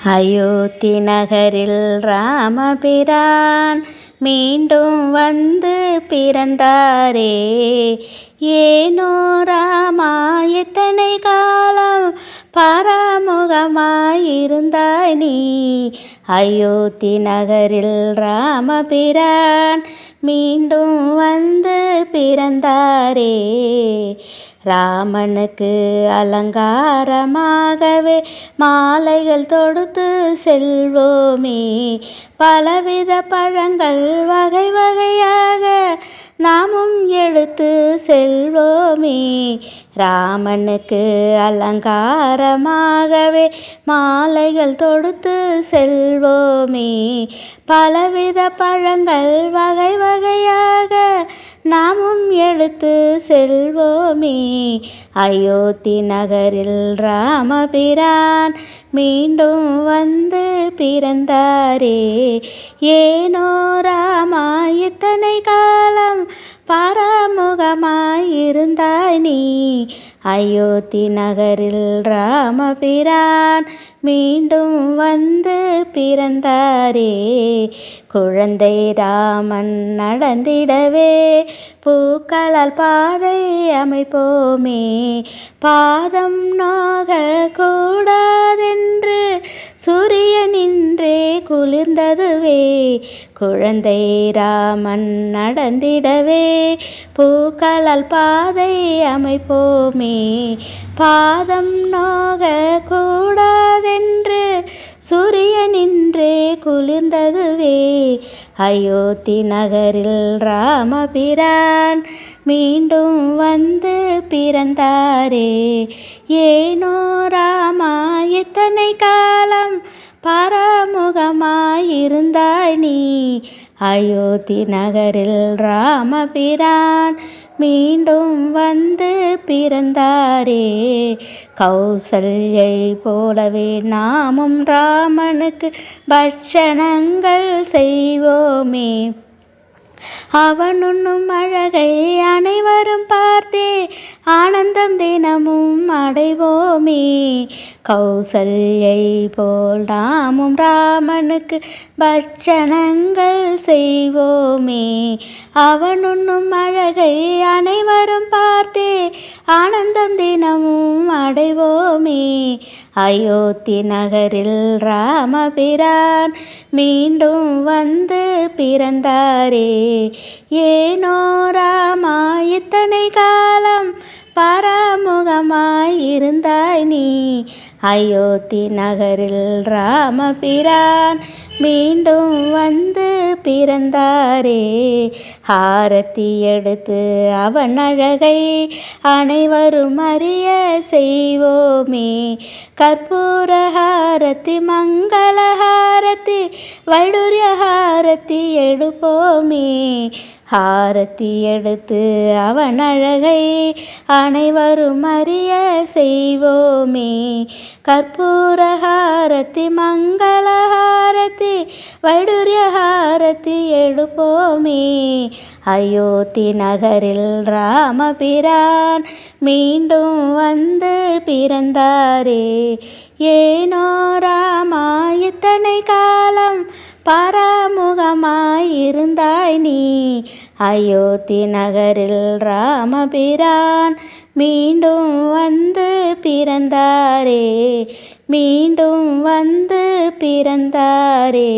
அயோத்தி நகரில் ராமபிரான் மீண்டும் வந்து பிறந்தாரே. ஏனோ ராமா எத்தனை காலம் பராமுகமாயிருந்தாய் நீ. அயோத்தி நகரில் ராமபிரான் மீண்டும் வந்து பிறந்தாரே. ராமனுக்கு அலங்காரமாகவே மாலைகள் தொடுத்து செல்வோமே. பலவித பழங்கள் வகை வகையாக நாமும் எடுத்து செல்வோமே. ராமனுக்கு அலங்காரமாகவே மாலைகள் தொடுத்து செல்வோமே. பலவித பழங்கள் வகை வகையாக நாமும் எடுத்து செல்வோமே. அயோத்தி நகரில் ராமபிரான் மீண்டும் வந்து பிறந்தாரே. ஏனோ ராமா இத்தனை காலம் பராமுகமாயிருந்தாய் நீ. அயோத்தி நகரில் ராமபிரான் மீண்டும் வந்து பிறந்தாரே. குழந்தை ராமன் நடந்திடவே பூக்களால் பாதை அமைப்போமே. பாதம் நோக கூடாதென்று சூரியனின்றே குளிர்ந்ததுவே. குழந்தை ராமன் நடந்திடவே பூக்களால் பாதை அமைப்போமே. பாதம் நோக கூடாதென்று சூரியனின்றே குளிர்ந்ததுவே. அயோத்தி நகரில் ராமபிரான் மீண்டும் வந்து பிறந்தாரே. ஏனோ ராமா எத்தனை காலம் பராமுகமாயிருந்தாய் நீ. அயோத்தி நகரில் ராமபிரான் மீண்டும் வந்து பிறந்தாரே. கௌசல்யை போலவே நாமும் ராமனுக்கு பட்சணங்கள் செய்வோமே. அவன் உண்ணும் அழகை அனைவரும் பார்த்தே ஆனந்தம் தினமும் அடைவோமே. கௌசல்யை போல் நாமும் ராமனுக்கு பட்சணங்கள் செய்வோமே. அவன் உண்ணும் அழகை அனைவரும் பார்த்தே ஆனந்தம் தினமும் அடைவோமே. அயோத்தி நகரில் ராமபிரான் மீண்டும் வந்து பிறந்தாரே. ஏனோ ராமா இத்தனை காலம் பராமுகமாயிருந்தாய் நீ. அயோத்தி நகரில் ராமபிரான் மீண்டும் வந்து பிறந்தாரே. ஆரத்தி எடுத்து அவன் அழகை அனைவரும் அறிய செய்வோமே. கற்பூர ஹாரத்தி மங்களஹாரத்தி வைடூரிய ஹாரத்தி எடுப்போமே. ஹாரத்தி எடுத்து அவன் அழகை அனைவரும் அறிய செய்வோமே. கற்பூர ஹாரத்தி மங்களஹாரத்தி வைடூரிய ஹாரத்தி எடுப்போமே. அயோத்தி நகரில் ராமபிரான் மீண்டும் வந்து பிறந்தாரே. ஏனோ ராமா இத்தனை காலம் பராமுகமாயிருந்தாய் நீ. அயோத்தி நகரில் ராமபிரான் மீண்டும் வந்து பிறந்தாரே. மீண்டும் வந்து பிறந்தாரே.